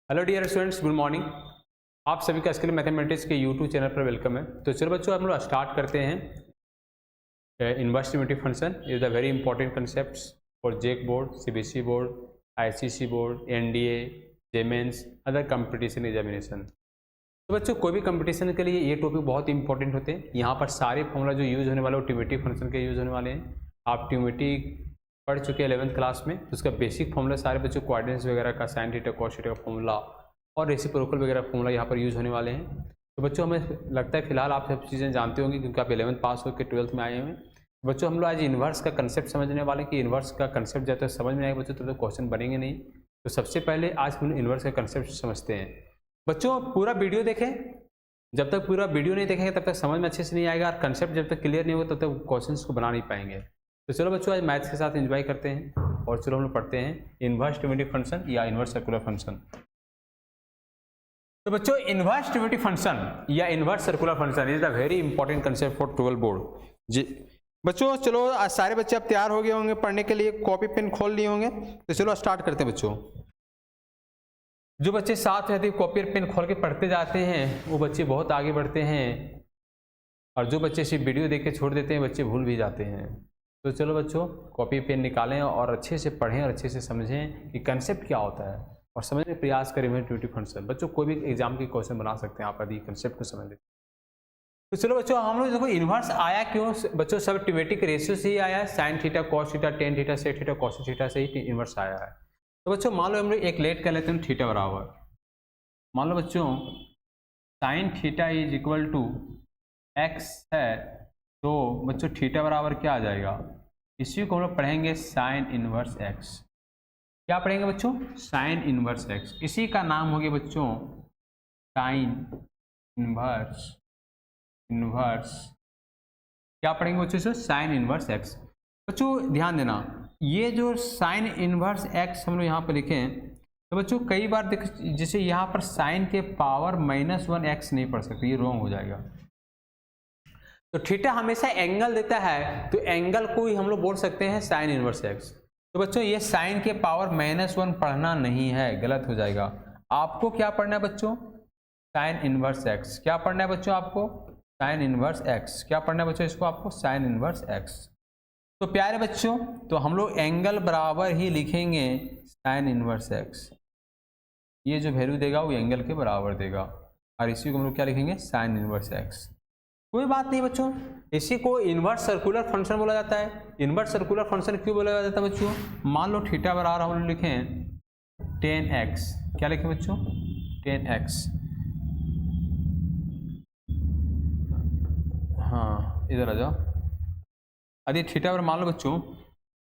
Hello dear students, good morning. आप सभी का स्किल मैथमेटिक्स के यूट्यूब चैनल पर वेलकम है। तो चलो बच्चों, हम लोग स्टार्ट करते हैं। Inverse trigonometric function is the very important concept for JAC board, CBSE board, ICSE board, NDA, JEE Mains, other competition examination. तो बच्चों, कोई भी कंपटीशन के लिए ये टॉपिक बहुत इंपॉर्टेंट होते हैं। यहाँ पर सारे फॉर्मूला जो यूज़ होने वाले वो ट्रिमेटिव फंक्शन के यूज़ होने वाले हैं। आप ट्रिमेटिव पढ़ चुके हैं 11th क्लास में, तो उसका बेसिक फॉर्मूला सारे बच्चों कोऑर्डिनेट्स वगैरह का, साइन थीटा कॉस थीटा का फॉर्मूला और रेसिप्रोकल वगैरह फॉर्मूला यहाँ पर यूज़ होने वाले हैं। तो बच्चों, हमें लगता है फिलहाल आप सब चीज़ें जानते होंगे क्योंकि आप 11th पास होकर 12th में आए हैं। बच्चों, हम लोग आज इन्वर्स का कंसेप्ट समझने वाले हैं कि इन्वर्स का कंसेप्ट जब तक समझ में आएगा बच्चों तो क्वेश्चन बनेंगे नहीं। तो सबसे पहले आज हम इन्वर्स का कंसेप्ट समझते हैं। बच्चों, पूरा वीडियो देखें। जब तक पूरा वीडियो नहीं देखेंगे तब तक समझ में अच्छे से नहीं आएगा और कंसेप्ट जब तक क्लियर नहीं होगा तब तक क्वेश्चंस को बना नहीं पाएंगे। तो चलो बच्चों, आज मैथ्स के साथ एंजॉय करते हैं और चलो हम लोग पढ़ते हैं इन्वर्स ट्रिमेटिव फंक्शन या इन्वर्स सर्कुलर फंक्शन। तो बच्चों, इन्वर्स ट्रिमेटिव फंक्शन या inverse circular function is the very important concept for 12 board जी। बच्चों चलो, आज सारे बच्चे अब तैयार हो गए होंगे पढ़ने के लिए, कॉपी पेन खोल लिए होंगे। तो चलो स्टार्ट करते हैं बच्चों। जो बच्चे साथ रहते कॉपी और पेन खोल के पढ़ते जाते हैं वो बच्चे बहुत आगे बढ़ते हैं, और जो बच्चे सिर्फ वीडियो देख के छोड़ देते हैं बच्चे भूल भी जाते हैं। तो चलो बच्चों, कॉपी पेन निकालें और अच्छे से पढ़ें और अच्छे से समझें कि कंसेप्ट क्या होता है और समझने का प्रयास करें ट्रिमेटिव फंक्शन। बच्चों, कोई भी एग्जाम के क्वेश्चन बना सकते हैं आप यदि कंसेप्ट को समझ लेते। तो चलो बच्चों, हम लोग देखो इन्वर्स आया क्यों। बच्चों, सब ट्रिमेटिव रेशियो से ही आया है। Sine theta cos theta tan theta sec theta cos theta से ही इन्वर्स आया है। तो बच्चों, मान लो हम लोग एक लेट कर लेते हैं थीटा बराबर, मान लो बच्चों sine theta is equal to x है। तो बच्चों थीटा बराबर क्या आ जाएगा, इसी को हम लोग पढ़ेंगे साइन इनवर्स एक्स। क्या पढ़ेंगे बच्चों, साइन इनवर्स एक्स। इसी का नाम हो गया बच्चों साइन इनवर्स क्या पढ़ेंगे बच्चों, साइन इनवर्स एक्स। बच्चों ध्यान देना, ये जो साइन इनवर्स एक्स हम लोग यहाँ पर लिखें तो बच्चों कई बार देख, जैसे यहाँ पर साइन के पावर -1 एक्स नहीं पढ़ सकते, ये रॉन्ग हो जाएगा। तो थीटा हमेशा एंगल देता है, तो एंगल को ही हम लोग बोल सकते हैं साइन इनवर्स एक्स। तो बच्चों, ये साइन के पावर -1 पढ़ना नहीं है, गलत हो जाएगा। आपको क्या पढ़ना है बच्चों, साइन इनवर्स एक्स। क्या पढ़ना है बच्चों आपको, साइन इनवर्स एक्स। क्या पढ़ना है बच्चों इसको आपको, साइन इनवर्स एक्स। तो प्यारे बच्चों, तो हम लोग एंगल बराबर ही लिखेंगे साइन इनवर्स एक्स। ये जो वैल्यू देगा वो एंगल के बराबर देगा, और इसी को हम लोग क्या लिखेंगे, साइन इनवर्स एक्स। कोई बात नहीं बच्चों, इसी को इन्वर्स सर्कुलर फंक्शन बोला जाता है। इन्वर्स सर्कुलर फंक्शन क्यों बोला जाता है बच्चों, मान लो थीटा बराबर हम लोग लिखें 10x। क्या लिखें बच्चों, 10x। हाँ इधर आ जाओ। यदि थीटा बराबर मान लो बच्चों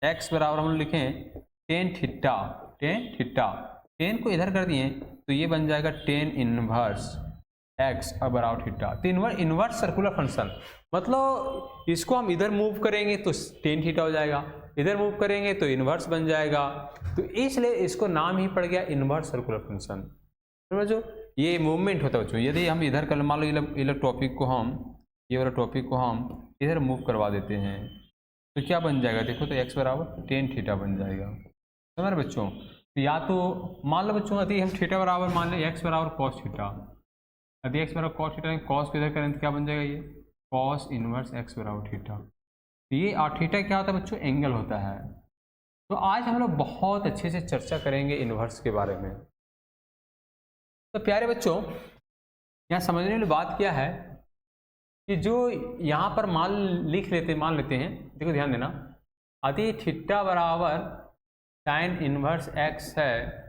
x बराबर हम लोग लिखें 10 थीटा, 10 थीटा, 10 को इधर कर दिए तो ये बन जाएगा 10 इनवर्स एक्स और बराबर थीटा। तो इन्वर्स सर्कुलर फंक्शन मतलब इसको हम इधर मूव करेंगे तो 10 थीटा हो जाएगा, इधर मूव करेंगे तो इन्वर्स बन जाएगा। तो इसलिए इसको नाम ही पड़ गया इन्वर्स सर्कुलर फंक्शन। समझो, ये मूवमेंट होता है बच्चों। यदि हम इधर कर, मान लो ये टॉपिक को हम, ये वाला टॉपिक को हम इधर मूव करवा देते हैं तो क्या बन जाएगा, देखो तो एक्स बराबर 10 थीटा बन जाएगा। समझ रहे बच्चों। तो या तो मान लो बच्चों यदि हम थीटा बराबर मान लें एक्स बराबर कॉस थीटा, यदि एक्स बराबर कॉस थीटा, कॉस को इधर करें तो क्या बन जाएगा, ये कॉस इनवर्स एक्स बराबर थीटा। ये और थीटा क्या होता है बच्चों, एंगल होता है। तो आज हम लोग बहुत अच्छे से चर्चा करेंगे इन्वर्स के बारे में। तो प्यारे बच्चों, यहाँ समझने वाली बात क्या है कि जो यहाँ पर मान लेते हैं, देखो ध्यान देना, यदि थीटा बराबर साइन इनवर्स एक्स है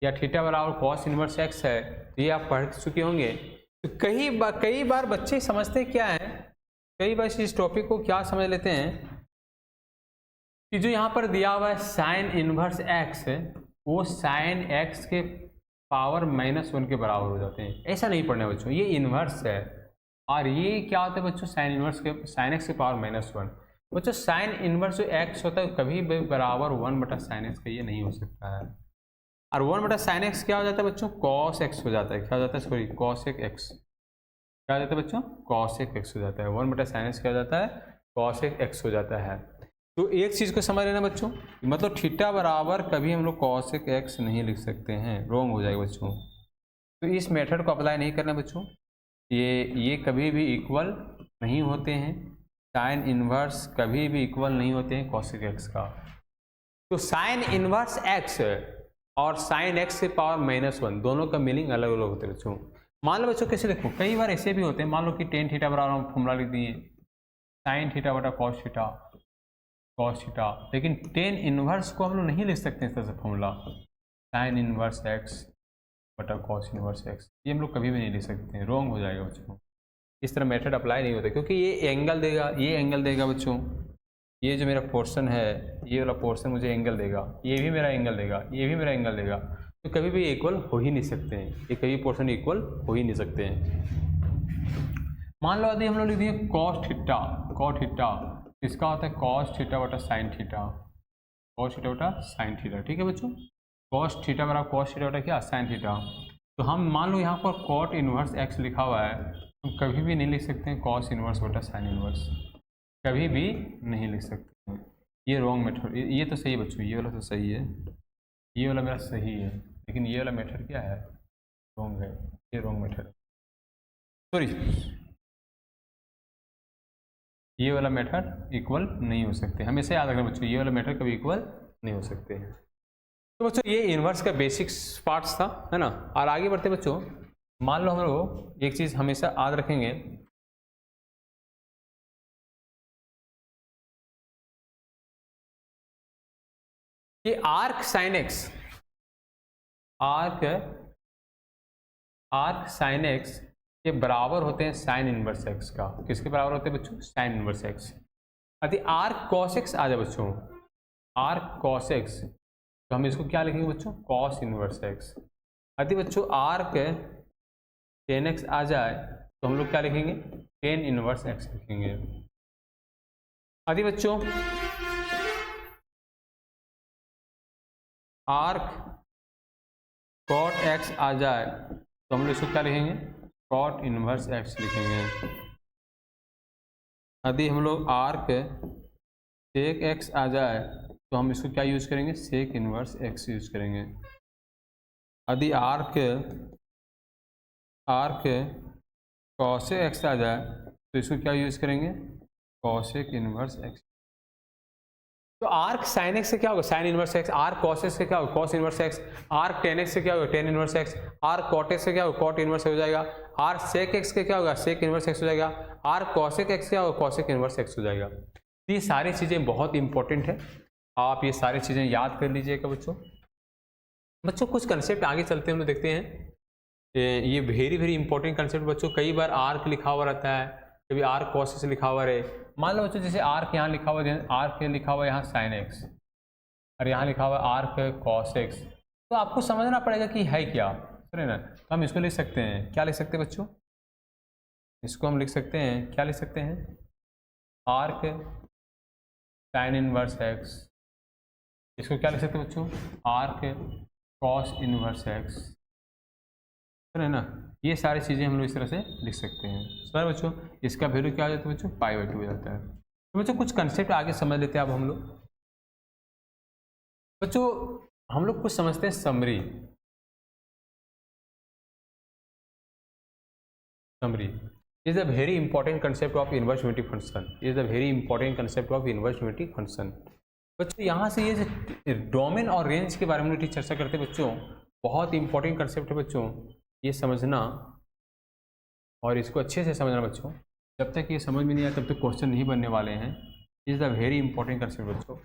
या थीटा बराबर कॉस इनवर्स एक्स है, तो ये आप पढ़ चुके होंगे। तो कई बार बच्चे समझते क्या है, कई बार इस टॉपिक को क्या समझ लेते हैं कि जो यहाँ पर दिया हुआ है साइन इनवर्स एक्स है वो साइन एक्स के पावर -1 के बराबर हो जाते हैं। ऐसा नहीं पढ़ना है बच्चों, ये इनवर्स है। और ये क्या होता है बच्चों, साइन इनवर्स के, साइन एक्स के पावर -1। बच्चों साइन इनवर्स जो एक्स होता है कभी भी बराबर 1/sin x का ये नहीं हो सकता है। और 1/sin x क्या हो जाता है बच्चों, cos x हो जाता है। क्या हो जाता है, सॉरी cos x। क्या हो जाता है बच्चों, cos x हो जाता है। 1/sin x क्या हो जाता है, cos x हो जाता है। तो एक चीज़ को समझ लेना बच्चों, मतलब थीटा बराबर कभी हम लोग कॉसेक एक्स नहीं लिख सकते हैं, रॉन्ग हो जाएगा बच्चों। तो इस मेथड को अप्लाई नहीं करना बच्चों, ये कभी भी इक्वल नहीं होते हैं, साइन इन्वर्स कभी भी इक्वल नहीं होते हैं कॉसेक एक्स का। तो साइन इन्वर्स एक्स और साइन एक्स से पावर -1 दोनों का मीनिंग अलग अलग होते हैं बच्चों। मान लो बच्चों कैसे देखो, कई बार ऐसे भी होते हैं, मान लो कि टेन थीटा बराबर हम फॉर्मूला लिख दिए साइन थीटा बटा कॉस थीटा, लेकिन टेन इन्वर्स को हम लोग नहीं लिख सकते इस तरह से फॉर्मूला, साइन इन्वर्स एक्स बटा कॉस इन्वर्स एक्स, ये हम लोग कभी भी नहीं लिख सकते हैं, रॉन्ग हो जाएगा बच्चों। इस तरह मेथड अप्लाई नहीं होता, क्योंकि ये एंगल देगा, ये एंगल देगा बच्चों, ये जो मेरा पोर्शन है, ये वाला पोर्शन मुझे एंगल देगा, ये भी मेरा एंगल देगा, ये भी मेरा एंगल देगा, तो कभी भी इक्वल हो ही नहीं सकते हैं, ये कभी पोर्शन इक्वल हो ही नहीं सकते हैं। मान लो यदि हम लोग लिख दिए कॉस थीटा, इसका होता है कॉस थीटा बटा साइन थीटा, कॉस थीटा बटा साइन थीटा, ठीक है बच्चों। कॉस थीटा बराबर कॉस थीटा बटा क्या, साइन थीटा। तो हम मान लो यहाँ पर कॉट इन्वर्स एक्स लिखा हुआ है, हम कभी भी नहीं लिख सकते हैं कॉस इन्वर्स बटा साइन इन्वर्स, कभी भी नहीं लिख सकते हैं, ये रॉन्ग मेथड। ये तो सही है बच्चों, ये वाला तो सही है, ये वाला मेरा सही है, लेकिन ये वाला मेथड क्या है, रॉन्ग है, ये रॉन्ग मेथड, सॉरी, ये वाला मेथड इक्वल नहीं हो सकते, हमेशा याद रखना बच्चों, ये वाला मेथड कभी इक्वल नहीं हो सकते हैं। तो बच्चों ये इन्वर्स का बेसिक्स पार्ट्स था, है ना। और आगे बढ़ते बच्चों, मान लो हम लोग एक चीज़ हमेशा याद रखेंगे कि arc sine x, arc sine x के बराबर होते हैं साइन इनवर्स एक्स का। किसके बराबर होते हैं बच्चों, साइन इनवर्स एक्स। यदि आर्क कॉस एक्स आ जाए बच्चों, आर्क कॉस एक्स, तो हम इसको क्या लिखेंगे बच्चों, कॉस इनवर्स एक्स। यदि बच्चों आर्क टेन एक्स आ जाए तो हम लोग क्या लिखेंगे, टेन इनवर्स एक्स लिखेंगे। यदि बच्चों आर्क कॉट एक्स आ जाए तो हम लोग इसको क्या लिखेंगे, कॉट इनवर्स एक्स लिखेंगे। यदि हम लोग आर्क सेक एक्स आ जाए तो हम इसको क्या यूज़ करेंगे, सेक इनवर्स एक्स यूज़ करेंगे। यदि आर्क कॉसेक एक्स आ जाए तो इसको क्या यूज़ करेंगे, कॉसेक इनवर्स एक्स। तो आर्क साइन एक्स से क्या होगा, sine inverse x. Arc cos x से क्या होगा, cos inverse x. Arc tan x से क्या होगा, tan inverse x. Arc cot x से क्या होगा, कॉट इनवर्स हो जाएगा। आर्क सेक एक्स के क्या होगा, सेक इनवर्स एक्स हो जाएगा। आर्क कॉसेक एक्स क्या होगा, कॉसेक इनवर्स एक्स हो जाएगा। ये सारी चीज़ें बहुत इंपॉर्टेंट है, आप ये सारी चीज़ें याद कर लीजिएगा बच्चों। बच्चों कुछ कंसेप्ट आगे चलते हैं हम लोग देखते हैं, ये वेरी वेरी इंपॉर्टेंट कंसेप्ट बच्चों। कई बार आर्क लिखा हुआ रहता है, कभी आर्क कॉस लिखा हुआ रहे। मान लो बच्चों जैसे आर्क यहाँ लिखा हुआ, आर्क लिखा हुआ यहाँ साइन एक्स और यहाँ लिखा हुआ आर्क कॉस एक्स, तो आपको समझना पड़ेगा कि है क्या, सुनिए ना। तो हम इसको लिख सकते हैं, क्या लिख सकते हैं बच्चों, इसको हम लिख सकते हैं, क्या लिख सकते हैं, आर्क साइन इनवर्स एक्स। इसको क्या लिख सकते हैं बच्चों, आर्क कॉस इनवर्स एक्स, सुनिए ना। ये सारी चीज़ें हम लोग इस तरह से लिख सकते हैं। सर बच्चों इसका वैल्यू क्या हो जाता है बच्चों, पाई/2 हो जाता है। तो बच्चों कुछ कंसेप्ट आगे समझ लेते हैं अब हम लोग। बच्चों हम लोग कुछ समझते हैं summary is a very important concept of inverse unity function, is a very important concept of inverse unity function. बच्चों यहाँ से ये जो डोमेन और रेंज के बारे में लोग चर्चा करते हैं बच्चों, बहुत इंपॉर्टेंट कंसेप्ट है बच्चों, ये समझना और इसको अच्छे से समझना बच्चों। जब तक ये समझ में नहीं आया तब तक क्वेश्चन नहीं बनने वाले हैं। Is a very important concept बच्चों।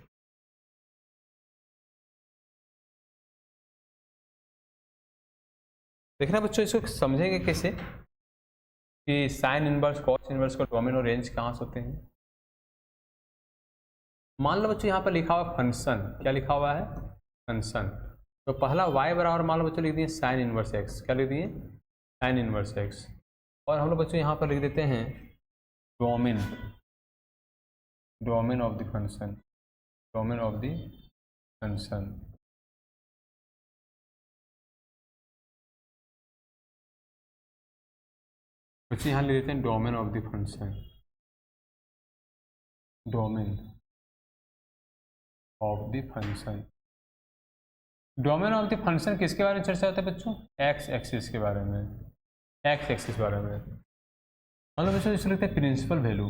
देखना बच्चों इसको समझेंगे कैसे कि साइन इनवर्स कॉस इनवर्स का डोमेन और रेंज कहाँ से होते हैं। मान लो बच्चों यहाँ पर लिखा हुआ फंक्शन, क्या लिखा हुआ है, फंक्शन। तो पहला y बराबर मान लो बच्चों लिख दिए साइन इनवर्स एक्स, क्या लिख दिए, साइन इनवर्स एक्स। और हम लोग बच्चों यहाँ पर लिख देते हैं domain, domain of the function, domain of the function. बच्चों यहाँ लिख देते हैं domain of the function, domain of the function. Domain of the function किसके बारे में चर्चा होता है बच्चों? एक्स एक्सिस के बारे में, एक्स एक्सिस बारे में। मतलब बच्चों इसको लिखते हैं principal value,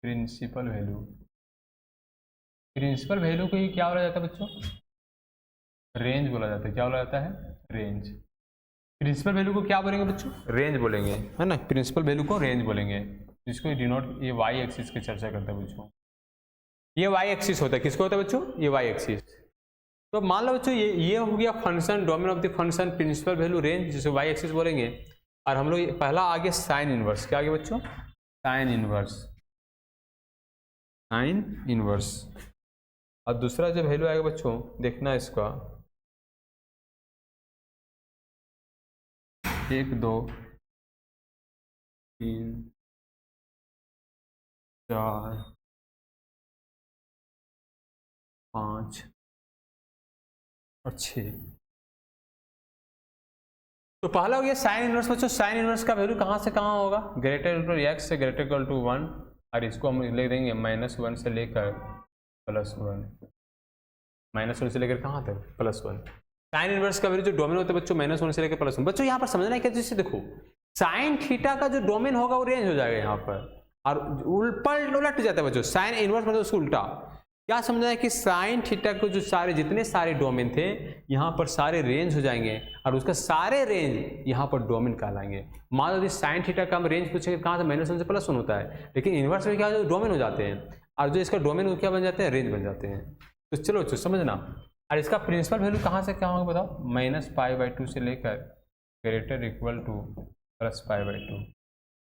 principal value. Principal value को ही क्या बोला जाता है बच्चों? रेंज बोला जाता है। क्या बोला जाता है? रेंज। प्रिंसिपल वैल्यू को क्या बोलेंगे बच्चों? रेंज बोलेंगे, है ना। प्रिंसिपल वैल्यू को रेंज बोलेंगे, जिसको डिनोट, ये वाई एक्सिस की चर्चा करता है बच्चों। ये वाई एक्सिस होता है, किसको होता है बच्चों? ये वाई एक्सिस। तो मान लो बच्चों ये हो गया function, domain of the function, principal value, range, जिसे वाई एक्सिस बोलेंगे। और हम लोग पहला आगे साइन इनवर्स, क्या आगे बच्चों? Sine inverse, sine inverse. और दूसरा जो वैल्यू आएगा बच्चों, देखना इसका 1 2 3 4 5 और 6। तो पहला हो गया साइन इनवर्स बच्चों। साइन इनवर्स का वैल्यू कहाँ से कहाँ होगा? ग्रेटर इक्वल टू एक्स से ग्रेटर इक्वल टू 1, और इसको हम ले देंगे -1 से लेकर +1, -1 से लेकर कहाँ तक? +1। साइन इनवर्स का वैल्यू जो डोमेन होता है बच्चों -1 से लेकर +1। बच्चों यहाँ पर समझना है क्या? जैसे देखो साइन थीटा का जो डोमेन होगा वो रेंज हो जाएगा यहाँ पर, और उलट जाता है बच्चों। साइन इनवर्स मतलब उसको उल्टा। क्या समझना है कि साइन थीटा को जो सारे जितने सारे डोमेन थे यहाँ पर सारे रेंज हो जाएंगे, और उसका सारे रेंज यहाँ पर डोमेन कहलाएंगे। मान लो साइन थीटा का हम रेंज पूछेंगे कहाँ से? -1 से +1 होता है, लेकिन इनवर्स में क्या जो डोमेन हो जाते हैं, और जो इसका डोमेन वो क्या बन जाते हैं? रेंज बन जाते हैं। तो चलो समझना। और इसका प्रिंसिपल वैल्यू कहाँ से क्या होगा बताओ? -π/2 से लेकर ग्रेटर इक्वल टू +π/2।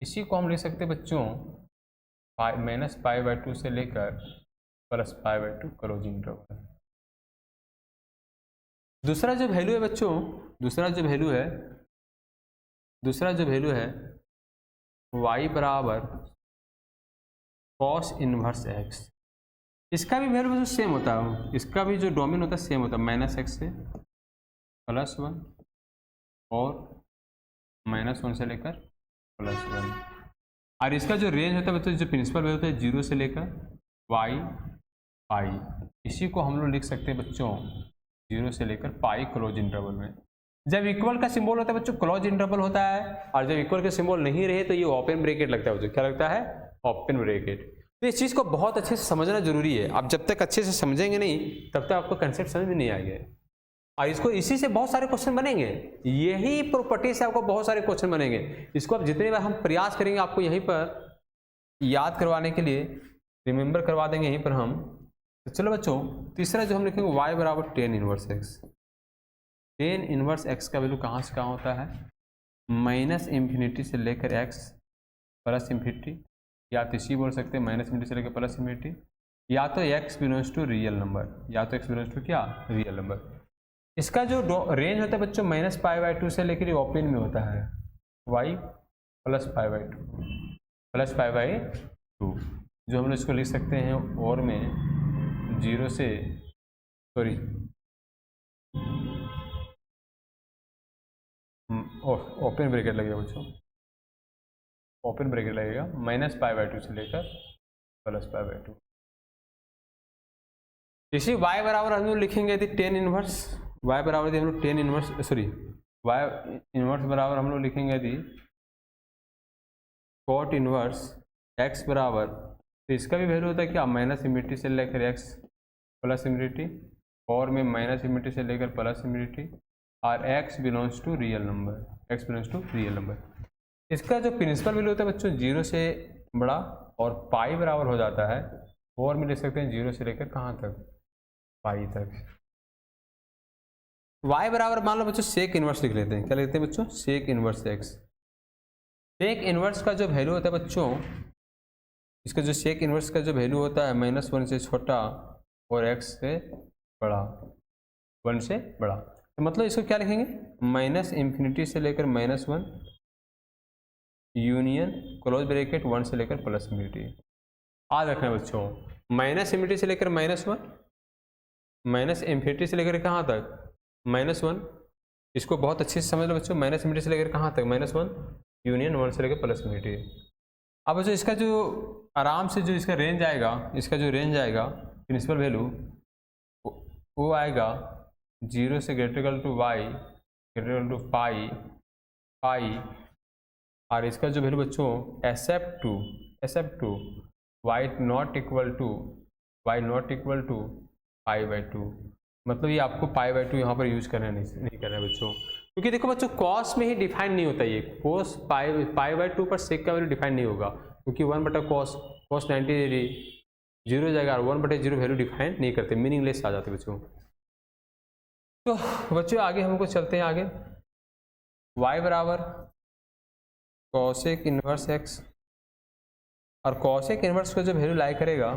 इसी को हम लिख सकते हैं बच्चों -π/2 से लेकर +π/2 क्लोज इंटरवल। दूसरा जो वैल्यू है बच्चों, दूसरा जो वैल्यू है y बराबर cos इनवर्स x। इसका भी वैल्यू सेम होता है, इसका भी जो डोमेन होता है सेम होता है, -x से +1 और -1 से लेकर +1। और इसका जो रेंज होता है बच्चों, जो प्रिंसिपल वैल्यू होता है 0 से लेकर पाई। इसी को हम लोग लिख सकते हैं बच्चों 0 से लेकर पाई क्लोज इंटरवल में। जब इक्वल का सिंबल होता है बच्चों क्लोज इंटरवल होता है, और जब इक्वल का सिंबल नहीं रहे तो ये ओपन ब्रैकेट लगता है बच्चों। क्या लगता है? Open bracket. तो इस चीज़ को बहुत अच्छे से समझना जरूरी है। आप जब तक अच्छे से समझेंगे नहीं तब तक आपको कंसेप्ट समझ में नहीं आएंगे, और इसको इसी से बहुत सारे क्वेश्चन बनेंगे। यही प्रॉपर्टी से आपको बहुत सारे क्वेश्चन बनेंगे। इसको आप जितनी बार हम प्रयास करेंगे आपको यहीं पर याद करवाने के लिए, रिमेंबर करवा देंगे यहीं पर हम। तो चलो बच्चों तीसरा जो हम लिखेंगे y बराबर tan inverse x। tan inverse x का वैल्यू कहाँ से कहाँ होता है? -∞ से लेकर x +∞, या तो इसी बोल सकते हैं -∞ से लेकर +∞, या तो x belongs to real number, या तो x बिलोंग्स टू क्या? Real number. इसका जो रेंज होता है बच्चों -π/2 से लेकर ओपन में होता है y +π/2, जो हम लोग इसको लिख सकते हैं और में 0 से ओपन ब्रैकेट लगेगा बच्चों, ओपन ब्रैकेट लगेगा -π/2 से लेकर +π/2। इसी y बराबर हम लोग लिखेंगे यदि tan इनवर्स, y बराबर यदि हम लोग tan इनवर्स y इनवर्स बराबर हम लोग लिखेंगे यदि cot इनवर्स x बराबर, तो इसका भी वैल्यू होता है क्या? -∞ से लेकर x +∞, और में -∞ से लेकर +∞, और x belongs to real number, x belongs to real number. इसका जो प्रिंसिपल वैल्यू होता है बच्चों 0 से बड़ा, और पाई बराबर हो जाता है, और में लिख सकते हैं 0 से लेकर कहाँ तक? पाई तक। y बराबर मान लो बच्चों सेक इनवर्स लिख लेते हैं। क्या लिखते हैं बच्चों? Sec inverse x। Sec inverse का जो वैल्यू होता है बच्चों, इसका जो सेक इनवर्स का जो वैल्यू होता है -1 से छोटा और x से बड़ा, 1 से बड़ा। तो मतलब इसको क्या लिखेंगे? -∞ से लेकर -1 यूनियन क्लोज ब्रैकेट 1 से लेकर +∞। याद रखना है बच्चों, -∞ से लेकर -1, -∞ से लेकर कहाँ तक? -1। इसको बहुत अच्छे से समझ लो बच्चों, -∞ से लेकर कहाँ तक? -1 यूनियन 1 से लेकर +∞। अब बच्चों इसका जो आराम से जो इसका रेंज आएगा, इसका जो रेंज आएगा प्रिंसिपल वैल्यू वो आएगा 0 से greater to y greater to pi pi, और इसका जो वैल्यू बच्चों SF2 y not equal to pi by 2, मतलब ये आपको पाई बाई 2 यहाँ पर यूज करना नहीं करना है बच्चों, क्योंकि देखो बच्चों कॉस में ही डिफाइन नहीं होता ये, कोस पाई बाई 2 पर सेक का वैल्यू डिफाइन नहीं होगा, क्योंकि 1/cos 90 डिग्री 0 हो जाएगा, और 1/0 वैल्यू डिफाइन नहीं करते, मीनिंगलेस आ जाते बच्चों। तो बच्चों आगे हमको चलते हैं आगे, y बराबर कॉसेक इनवर्स x, और कॉसेक इनवर्स का जो वैल्यू लाई करेगा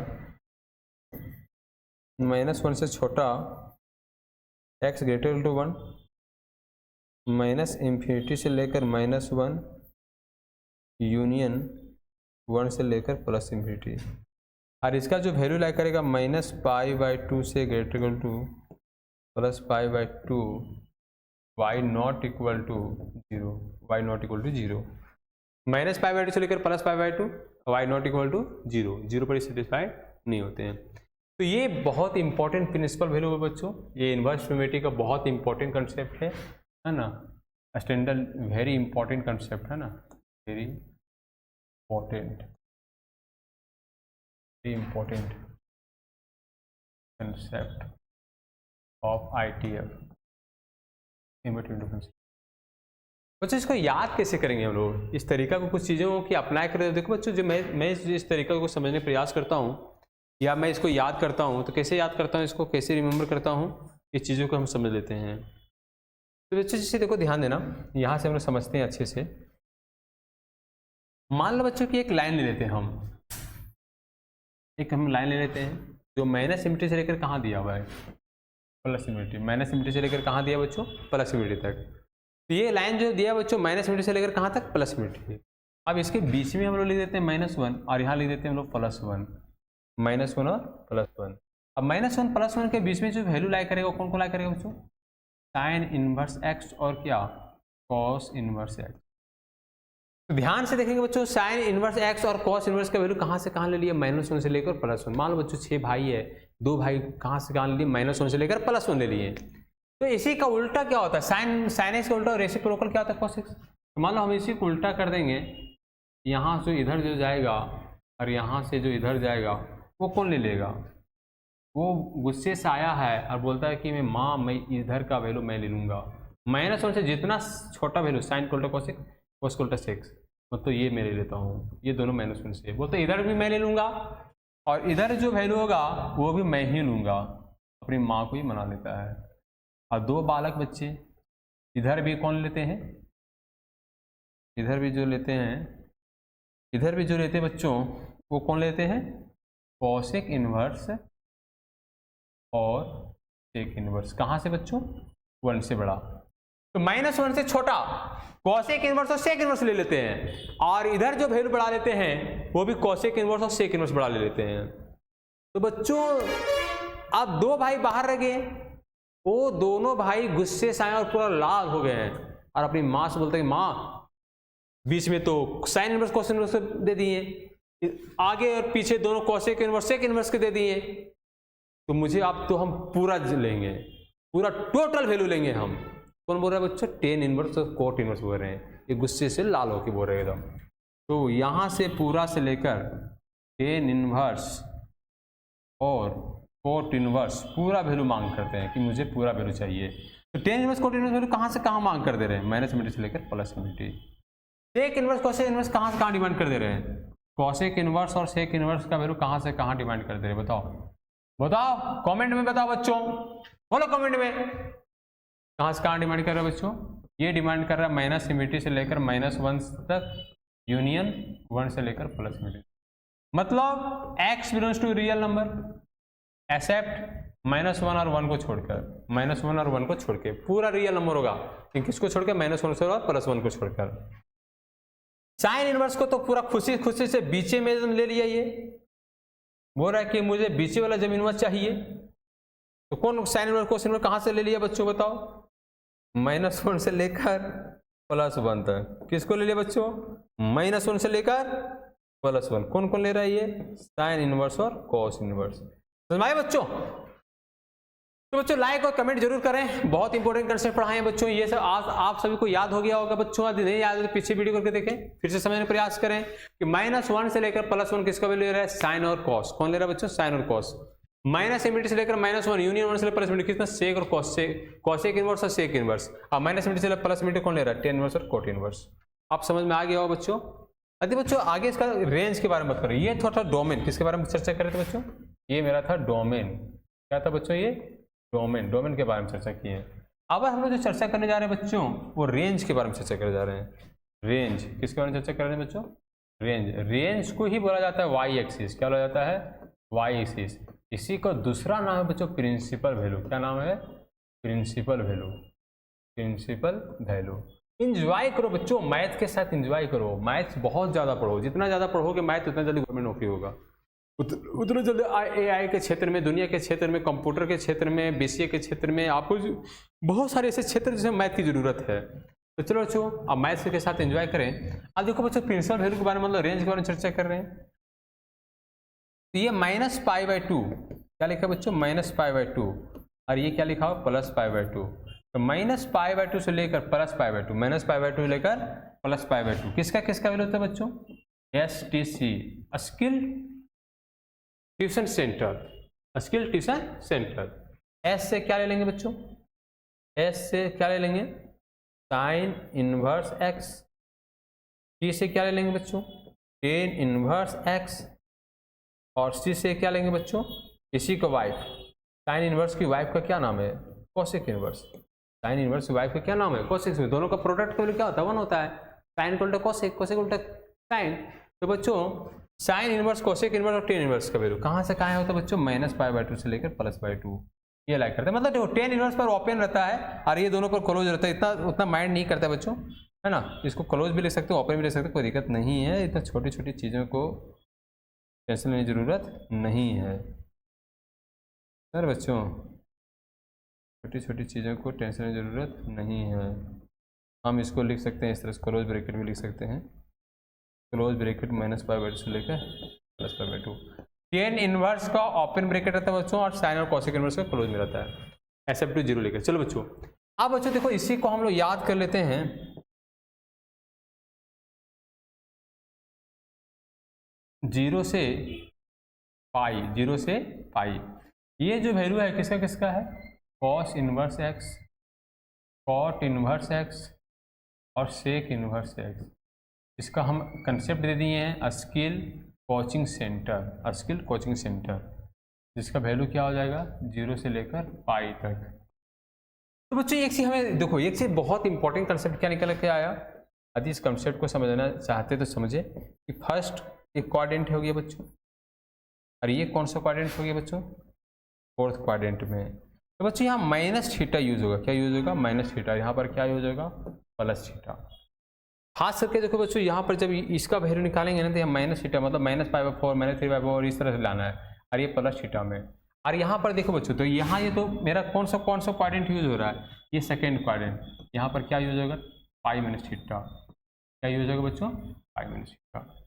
-1 से छोटा x ग्रेटर टू 1 -∞ से लेकर -1 यूनियन 1 से लेकर +∞, और इसका जो वैल्यू लाई करेगा -π/2 से greater to +π/2 y not equal to 0 -π/2 से लेकर +π/2 y नॉट इक्वल टू 0 पर सेटिस्फाइड नहीं होते हैं। तो ये बहुत इंपॉर्टेंट प्रिंसिपल वैल्यू है बच्चों, ये इनवर्स ट्रिग्नोमेट्री का बहुत इंपॉर्टेंट कंसेप्ट है ना, स्टैंडर्ड वेरी इंपॉर्टेंट कंसेप्ट है ना, very important concept of ITF inverse difference. बच्चों इसको याद कैसे करेंगे हम लोग, इस तरीका को कुछ चीज़ों की अप्लाई करें। देखो बच्चों, जो मैं इस तरीका को समझने का प्रयास करता हूँ या मैं इसको याद करता हूँ, तो कैसे याद करता हूँ, इसको कैसे रिमेंबर करता हूँ, इस चीज़ों को हम समझ लेते हैं। तो बच्चों जैसे देखो ध्यान देना, यहाँ से हम लोग समझते हैं अच्छे से। मान लो बच्चों की एक लाइन ले लेते हैं हम लाइन ले लेते हैं जो -∞ से लेकर कहाँ दिया हुआ है, +∞ से लेकर कहाँ दिया बच्चों, +∞ तक। तो ये लाइन जो दिया बच्चों -∞ से लेकर कहाँ तक, +∞। अब इसके बीच में हम लोग लिख देते हैं -1, और यहाँ लिख देते हैं हम लोग +1 -1 और +1। अब -1 +1 के बीच में जो वैल्यू लाई करेगा कौन को लाई करेगा बच्चों, साइन इनवर्स x और क्या, कॉस इनवर्स x। तो ध्यान से देखेंगे बच्चों, साइन इनवर्स x और कॉस इनवर्स का वैल्यू कहाँ से कहाँ ले लिया, -1 से लेकर +1। मान लो बच्चों 6 भाई है, 2 भाई कहाँ से कहाँ ले लिए, -1 से लेकर +1 ले लिए। तो इसी का उल्टा क्या होता है, साइन x का उल्टा रेसिप्रोकल क्या होता है, cos x। तो मान लो हम इसी को उल्टा कर देंगे, यहाँ से इधर जो जाएगा और यहाँ से जो इधर जाएगा वो कौन ले लेगा, वो गुस्से से आया है और बोलता है कि मैं इधर का वैल्यू मैं ले लूँगा। -1 से जितना छोटा वैल्यू, साइन को उल्टा cos x, cos को उल्टा sec, मतलब ये मैं ले लेता हूँ, ये दोनों -1 से बोलते इधर भी मैं ले लूँगा, और इधर जो वैल्यू होगा वो भी मैं ही लूँगा, अपनी माँ को ही मना लेता है। और 2 बालक बच्चे इधर भी कौन लेते हैं, इधर भी जो लेते हैं बच्चों वो कौन लेते हैं, कॉसेक इनवर्स और सेक इनवर्स। कहाँ से बच्चों, 1 से बड़ा। तो -1 से छोटा कॉसेक इनवर्स और सेक इनवर्स ले लेते हैं, और इधर जो वैल्यू बढ़ा लेते हैं वो भी कॉसेक इनवर्स और सेक इनवर्स बढ़ा ले लेते हैं। तो बच्चों अब 2 भाई बाहर रह गए, वो दोनों भाई गुस्से से आए और पूरा लाल हो गए हैं, और अपनी माँ से बोलते हैं माँ बीच में तो साइन इनवर्स कॉस इनवर्स दे दिए, आगे और पीछे दोनों कॉसेक इनवर्स सेक इनवर्स के दे दिए, तो मुझे आप तो हम पूरा लेंगे, पूरा टोटल वैल्यू लेंगे हम। कौन बोल रहा है बच्चों, टेन इनवर्स और कोट इनवर्स बोल रहे हैं, ये गुस्से से लाल होके बोल रहे हैं एकदम। तो यहाँ से पूरा से लेकर टेन इनवर्स और कोट इनवर्स पूरा वैल्यू मांग करते हैं कि मुझे पूरा वैल्यू चाहिए। तो tan inverse cot inverse value कहाँ से कहाँ मांग कर दे रहे हैं, -∞ से लेकर +∞। सेक इनवर्स कॉसेक इनवर्स कहाँ से कहाँ डिमांड कर दे रहे हैं, कॉसेक इनवर्स और सेक इनवर्स का वैल्यू कहाँ से कहाँ डिमांड कर दे रहे हैं, बताओ कमेंट में बताओ बच्चों, बोलो कमेंट में, कहाँ से कहाँ डिमांड कर रहा है बच्चों। ये डिमांड कर रहा है -∞ से लेकर -1 तक यूनियन 1 से लेकर +∞। मतलब x belongs to real number except -1 और 1 को छोड़कर, -1 और 1 को छोड़ के पूरा रियल नंबर होगा, किसको छोड़ के, -1 से और +1 को छोड़कर। साइन इनवर्स को तो पूरा खुशी खुशी से बीचे में ले लिया, ये बोल रहा है कि मुझे बीचे वाला जब इनवर्स चाहिए, तो कौन साइन इनवर्स कोस इनवर्स कहाँ से ले लिया बच्चों बताओ, -1 से लेकर +1 तक। किसको ले लिया बच्चों, -1 से लेकर +1। कौन कौन ले रहा है ये, साइन इनवर्स और कॉस इनवर्स। समझ में आया बच्चों। तो बच्चों लाइक और कमेंट जरूर करें, बहुत इंपॉर्टेंट कंसेप्ट पढ़ाए हैं बच्चों। ये सब आज आप सभी को याद हो गया होगा बच्चों, यदि नहीं याद है तो पीछे वीडियो करके देखें, फिर से समझने का प्रयास करें कि -1 से लेकर +1 किसका वैल्यू ले रहा है, साइन और कॉस। कौन ले रहा है बच्चों, साइन और कॉस। माइनस इनफिनिटी से लेकर -1 यूनियन 1 से लेकर +1 कितना, सेक और कॉस, से कॉसेक इनवर्स और सेक इनवर्स। अब माइनस इनफिनिटी से लेकर +1 कौन ले रहा है, टेन इनवर्स और कोट इनवर्स। आप समझ में आ गया होगा बच्चों। अरे बच्चों आगे इसका रेंज के बारे में बात करें। ये थोड़ा डोमेन किसके बारे में चर्चा कर रहे थे बच्चों, ये मेरा था डोमेन। क्या था बच्चों, ये डोमेन के बारे में चर्चा की है। अब हम लोग जो चर्चा करने जा रहे हैं बच्चों, वो रेंज के बारे में चर्चा करने जा रहे हैं। रेंज किसके बारे में चर्चा कर रहे हैं बच्चों, रेंज को ही बोला जाता है वाई एक्सिस। क्या बोला जाता है, वाई एक्सिस। इसी का दूसरा नाम है बच्चों प्रिंसिपल वैल्यू। क्या नाम है, प्रिंसिपल वैल्यू। इंजॉय करो बच्चों, मैथ के साथ इंजॉय करो। मैथ बहुत ज़्यादा पढ़ो, जितना ज़्यादा पढ़ोगे मैथ उतना जल्दी गवर्नमेंट नौकरी होगा। उतना जल्दी AI के क्षेत्र में, दुनिया के क्षेत्र में, कंप्यूटर के क्षेत्र में, BCA के क्षेत्र में, आपको बहुत सारे ऐसे क्षेत्र जिसमें मैथ की जरूरत है। तो चलो बच्चों अब मैथ के साथ एंजॉय करें। अब देखो बच्चों प्रिंसिपल वैल्यू के बारे में, मतलब रेंज के बारे में चर्चा कर रहे हैं। तो ये -π/2 क्या लिखा बच्चों, -π/2, और ये क्या लिखा हो, +π/2। तो -π/2 से लेकर +π/2, -π/2 लेकर +π/2 किसका वैल्यू होता है बच्चों, STC, skill tuition centre. S से क्या ले लेंगे बच्चों, एस से क्या ले लेंगे, साइन इनवर्स एक्स। टी से क्या ले लेंगे बच्चों, टेन इनवर्स एक्स। और सी से क्या लेंगे बच्चों, इसी को वाइफ। साइन इनवर्स की वाइफ का क्या नाम है, कोसेक इनवर्स। साइन इनवर्स की वाइफ का क्या नाम है, कोसेक। दोनों का प्रोडक्ट का वैल्यू क्या होता है, 1 होता है। साइन उल्टा कोसेक, कोसेक उल्टा साइन। तो बच्चों साइन इनवर्स, कोसेक इनवर्स और टेन इनवर्स का वैल्यू कहाँ से कहाँ होता है बच्चों, -π/2 से लेकर +π/2 ये लाइक करते हैं। मतलब देखो टेन इनवर्स पर ओपन रहता है और ये दोनों पर क्लोज रहता है। इतना उतना माइंड नहीं करता बच्चों, है ना। इसको क्लोज भी लिख सकते हो, ओपन भी लिख सकते हो, कोई दिक्कत नहीं है। इतना छोटी छोटी चीज़ों को टेंशन लेने की ज़रूरत नहीं है सर बच्चों, छोटी छोटी चीज़ों को टेंशन लेने की ज़रूरत नहीं है। हम इसको लिख सकते हैं इस तरह से, क्लोज ब्रैकेट भी लिख सकते हैं, क्लोज ब्रैकेट -π/2 से लेकर +π/2। टेन इनवर्स का ओपन ब्रैकेट रहता है बच्चों, और साइन और कोसेक इनवर्स का क्लोज में रहता है, SF 0 लेकर। चलो बच्चों अब बच्चों देखो इसी को हम लोग याद कर लेते हैं। 0 से पाई, ये जो वैल्यू है किसका है, cos inverse x, cot inverse x और सेक इनवर्स एक्स। इसका हम कंसेप्ट दे दिए हैं स्किल कोचिंग सेंटर, जिसका वैल्यू क्या हो जाएगा, 0 से लेकर पाई तक। तो बच्चों एक चीज हमें देखो, एक चीज बहुत इंपॉर्टेंट कंसेप्ट क्या निकल के आया। यदि इस कंसेप्ट को समझना चाहते तो समझे कि फर्स्ट एक क्वाड्रेंट हो गया बच्चों, और ये कौन सा क्वाड्रेंट हो गया बच्चों, फोर्थ क्वाड्रेंट में। तो बच्चों यहाँ -θ यूज होगा। क्या यूज होगा, -θ। यहाँ पर क्या यूज होगा, +θ। खास करके देखो बच्चों यहाँ पर जब इसका वैल्यू निकालेंगे ना, तो यहाँ -θ मतलब -π/4 -3/4 इस तरह से लाना है, और ये +θ में। और यहाँ पर देखो बच्चों, तो यहाँ ये तो मेरा कौन सा क्वाड्रेंट यूज हो रहा है, ये सेकेंड क्वाड्रेंट। यहाँ पर क्या यूज होगा, π-θ। क्या यूज होगा बच्चों, π-θ।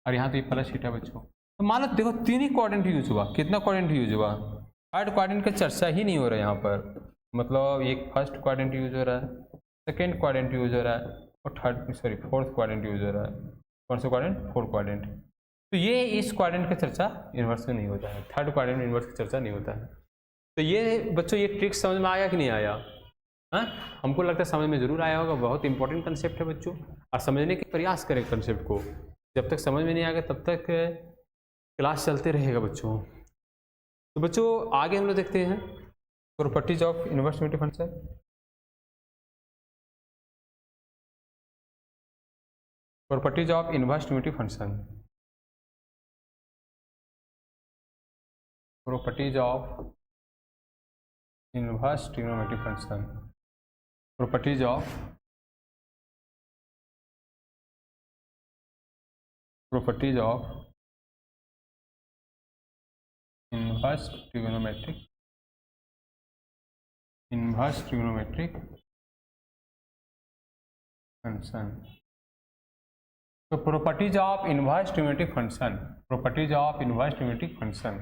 और यहाँ तो ये +θ बच्चों। तो मान लो देखो तीन ही क्वाड्रेंट यूज हुआ, कितना क्वाड्रेंट यूज हुआ, थर्ड क्वाड्रेंट का चर्चा ही नहीं हो रहा है यहाँ पर। मतलब एक फर्स्ट क्वाड्रेंट यूज हो रहा है, सेकेंड क्वाड्रेंट यूज हो रहा है, और फोर्थ क्वाड्रेंट यूज हो रहा है। कौन सा क्वाड्रेंट, फोर्थ क्वाड्रेंट। तो ये इस क्वाड्रेंट का चर्चा इन्वर्स में नहीं होता है, थर्ड क्वाड्रेंट में इन्वर्स की चर्चा नहीं होता है। तो ये बच्चों ये ट्रिक समझ में आया कि नहीं आया, हाँ हमको लगता है समझ में जरूर आया होगा। बहुत इंपॉर्टेंट कंसेप्ट है बच्चों, और समझने के प्रयास करें कंसेप्ट को। जब तक समझ में नहीं आएगा तब तक क्लास चलते रहेगा बच्चों। तो बच्चों आगे हम लोग देखते हैं properties of inverse unity function. Properties of inverse unity function, properties of inverse trigonometric function, properties of inverse trigonometric function. तो properties of inverse trigonometric function, properties of inverse trigonometric function.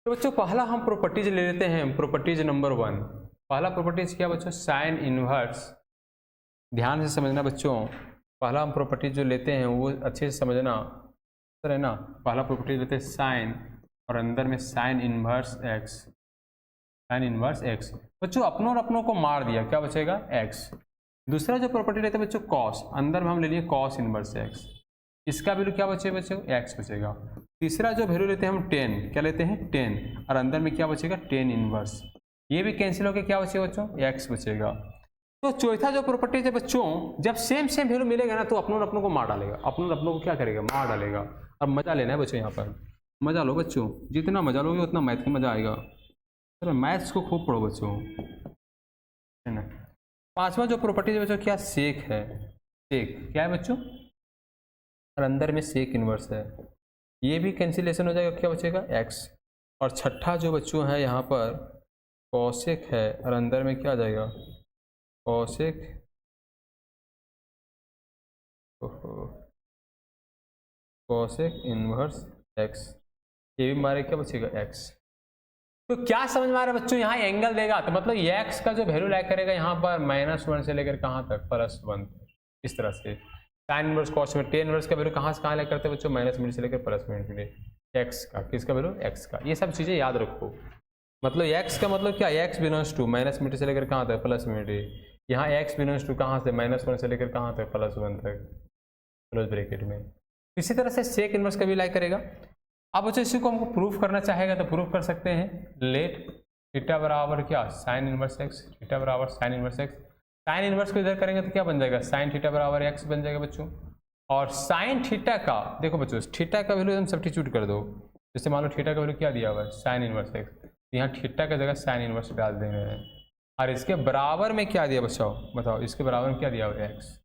तो बच्चों पहला हम प्रॉपर्टीज ले लेते हैं, properties number 1। पहला properties क्या बच्चों, साइन इनवर्स। ध्यान से समझना बच्चों, पहला हम प्रॉपर्टीज जो लेते हैं वो अच्छे से समझना, सर है ना। पहला प्रॉपर्टीज लेते हैं साइन और अंदर में sign inverse x, sign inverse x. बच्चों अपनों और अपनों को मार दिया, क्या बचेगा, एक्स। दूसरा जो प्रॉपर्टी लेते हैं बच्चों कॉस, अंदर में हम ले लिए कॉस इनवर्स एक्स, इसका वैल्यू क्या बचेगा बच्चों, एक्स बचेगा। तीसरा जो वैल्यू लेते हैं हम टेन, क्या लेते हैं, टेन, और अंदर में क्या बचेगा, टेन इनवर्स। ये भी कैंसिल होकर क्या बचेगा बच्चों, एक्स बचेगा। तो चौथा जो प्रॉपर्टी है बच्चों, जब सेम सेम वैल्यू मिलेगा ना तो अपनों और अपनों को मार डालेगा, अपनों और अपनों को क्या करेगा, मार डालेगा। अब मजा लेना है बच्चों, यहाँ पर मजा लो बच्चों, जितना मजा लोगे उतना मैथ में मजा आएगा। चलो मैथ्स को खूब पढ़ो बच्चों, है ना। पांचवा जो प्रॉपर्टी है बच्चों क्या, सेक है। सेक क्या है बच्चों, और अंदर में सेक इनवर्स है, ये भी कैंसिलेशन हो जाएगा, क्या बचेगा, एक्स। और छठा जो बच्चों है यहाँ पर कॉसेक है, और अंदर में क्या आ जाएगा, कॉसेक, कॉसेक इनवर्स एक्स, ये भी हमारे क्या बचेगा, एक्स। तो क्या समझ में आ रहा है बच्चों, यहाँ एंगल देगा तो मतलब ये एक्स का जो वैल्यू लाइक करेगा यहाँ पर -1 से लेकर कहाँ तक, +1 तक, इस तरह से। साइन इनवर्स कॉस में टेन इनवर्स का वैल्यू कहाँ से कहाँ लाइक करते हैं बच्चों, -1 से लेकर +1 एक्स का, किसका वैल्यू, एक्स का। ये सब चीज़ें याद रखो, मतलब एक्स का मतलब क्या, एक्स बिलोंग्स टू -1 से लेकर कहाँ तक, +1। यहाँ एक्स बिलोंग्स टू कहाँ से, -1 से लेकर कहाँ तक, +1 तक, क्लोज ब्रैकेट में। इसी तरह से सेक इनवर्स का भी लाइक करेगा। अब बच्चों इसी को हमको प्रूफ करना चाहेगा तो प्रूफ कर सकते हैं। लेट थीटा बराबर क्या, साइन इनवर्स एक्स, थीटा बराबर sign inverse x. Sine inverse को इधर करेंगे तो क्या बन जाएगा, साइन थीटा बराबर एक्स बन जाएगा बच्चों। और साइन थीटा का देखो बच्चों, थीटा का वैल्यू हम सब्स्टिट्यूट कर दो। जैसे मान लो थीटा का वैल्यू क्या दिया हुआ है, साइन इनवर्स एक्स, यहाँ थीटा का जगह साइन इनवर्स डाल दे रहे हैं। और इसके बराबर में क्या दिया बच्चों, बताओ इसके बराबर में क्या दिया हुआ है, एक्स।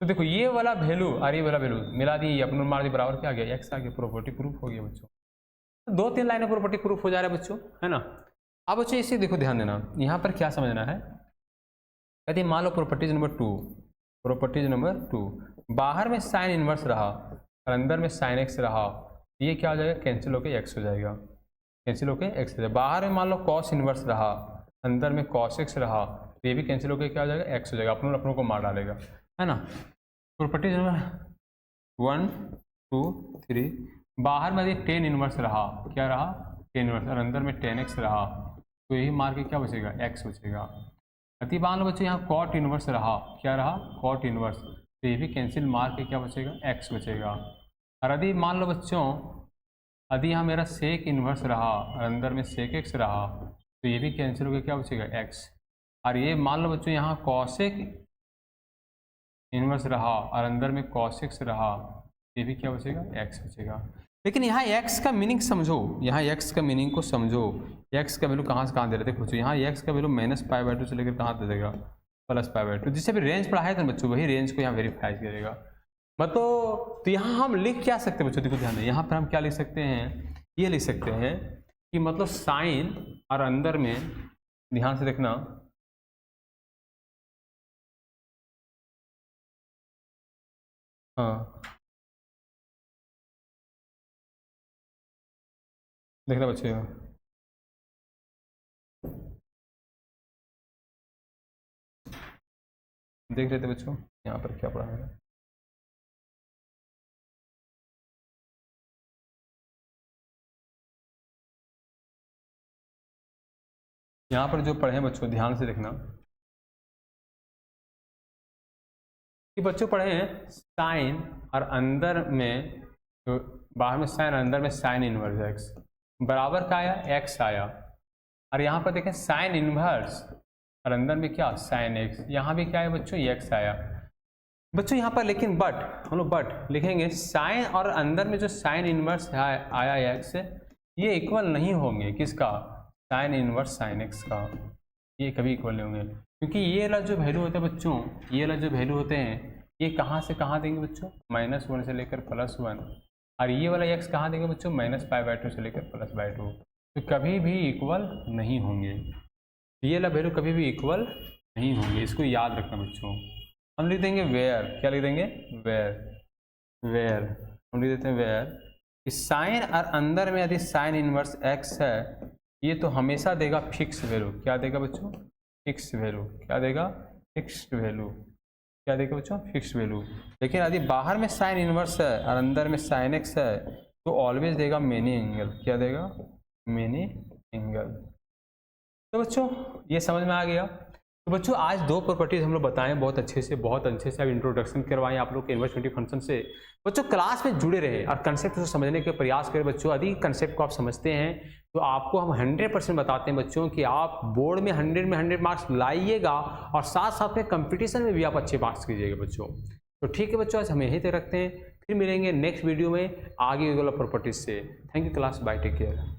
तो देखो ये वाला वैल्यू और ये वाला वैल्यू मिला दी, अपने मार दी, बराबर क्या आ गया, एक्स आ गया। प्रॉपर्टी प्रूफ हो गया बच्चों। तो 2-3 लाइनें प्रॉपर्टी प्रूफ हो जा रहा है बच्चों, है ना। अब बच्चों इसे देखो ध्यान देना, यहाँ पर क्या समझना है, कहते हैं मान लो प्रॉपर्टीज नंबर 2, प्रॉपर्टीज नंबर 2, बाहर में साइन इनवर्स रहा और अंदर में साइन एक्स रहा, ये क्या हो जाएगा, कैंसिल होकर एक्स हो जाएगा, कैंसिल होकर एक्स हो जाएगा। बाहर में मान लो कॉस इनवर्स रहा, अंदर में कॉस एक्स रहा, तो ये भी कैंसिल होकर क्या हो जाएगा, एक्स हो जाएगा, अपनों को मार डालेगा, है ना। प्रॉपर्टीज नंबर 1, 2, 3, बाहर में यदि टेन इनवर्स रहा, क्या रहा, टेन इनवर्स, और अंदर में 10x रहा, तो यही मार के क्या बचेगा, x बचेगा। अति मान लो बच्चों यहाँ कॉट इनवर्स रहा, क्या रहा, कॉट इनवर्स, तो ये भी कैंसिल मार के क्या बचेगा, x बचेगा। और यदि मान लो बच्चों यदि यहाँ मेरा सेक इनवर्स रहा और अंदर में सेक एक्स रहा, तो ये भी कैंसिल होकर क्या बचेगा, x। और ये मान लो बच्चों यहाँ कॉसेक इनवर्स रहा और अंदर में कॉस एक्स रहा, ये भी क्या बचेगा, x बचेगा। लेकिन यहाँ x का मीनिंग समझो, यहाँ x का मीनिंग को समझो, x का वैल्यू कहाँ से कहाँ दे रहे थे बच्चों, यहाँ x का वैल्यू -π/2 से लेकर कहाँ दे देगा, +π/2। जिससे भी रेंज पढ़ाया था बच्चों वही रेंज को यहाँ वेरीफाई करेगा। मतलब तो यहाँ हम लिख क्या सकते हैं बच्चों, देखो ध्यान दें, यहाँ पर हम क्या लिख सकते हैं, ये लिख सकते हैं कि मतलब साइन और अंदर में, ध्यान से देखना, हाँ देखना बच्चे, देख रहे थे बच्चों यहाँ पर क्या पढ़ा है। यहाँ पर जो पढ़े बच्चों ध्यान से देखना कि बच्चों पढ़े हैं साइन और अंदर में, तो बाहर में साइन अंदर में साइन इनवर्स एक्स, बराबर का आया, एक्स आया। और यहाँ पर देखें साइन इनवर्स और अंदर में क्या, साइन एक्स, यहाँ भी क्या है बच्चों, एक्स आया बच्चों यहाँ पर। लेकिन बट हम लोग बट लिखेंगे, साइन और अंदर में जो साइन इनवर्स आया एक्स, ये इक्वल नहीं होंगे, किसका, साइन इनवर्स साइन एक्स का, ये कभी इक्वल नहीं होंगे। क्योंकि ये वाला जो वैल्यू होते हैं बच्चों, ये वाला जो वैल्यू होते हैं, ये कहाँ से कहाँ देंगे बच्चों, -1 से लेकर +1। और ये वाला एक्स कहाँ देंगे बच्चों, -π/2 से लेकर +π/2। तो कभी भी इक्वल नहीं होंगे, ये वाला वैल्यू कभी भी इक्वल नहीं होंगे, इसको याद रखना बच्चों। हम लिख देंगे वेयर, क्या लिख देंगे, वेयर, वेयर हम लिख देते हैं वेयर, कि साइन और अंदर में यदि साइन इनवर्स एक्स है ये तो हमेशा देगा फिक्स वैल्यू। क्या देगा बच्चों? Fix value. क्या देगा? Fixed value. क्या देगा बच्चों? Fix value. लेकिन यदि बाहर में साइन इनवर्स है और अंदर में साइन एक्स है तो ऑलवेज देगा मेनी एंगल। क्या देगा? Many angle. तो बच्चों ये समझ में आ गया। तो बच्चों आज दो प्रॉपर्टीज हम लोग बताएं बहुत अच्छे से अब इंट्रोडक्शन करवाएं आप लोग के इनवर्स यूनिटी फंक्शन से। बच्चों क्लास में जुड़े रहे और कंसेप्ट को समझने के प्रयास करें बच्चों। यदि कंसेप्ट को आप समझते हैं तो आपको हम 100% बताते हैं बच्चों कि आप बोर्ड में 100 में 100 मार्क्स लाइएगा और साथ साथ में कंपटीशन में भी आप अच्छे मार्क्स कीजिएगा बच्चों। तो ठीक है बच्चों, आज हम यहीं तक रखते हैं, फिर मिलेंगे नेक्स्ट वीडियो में आगे वाला प्रॉपर्टीज से। Thank you class, bye, take care.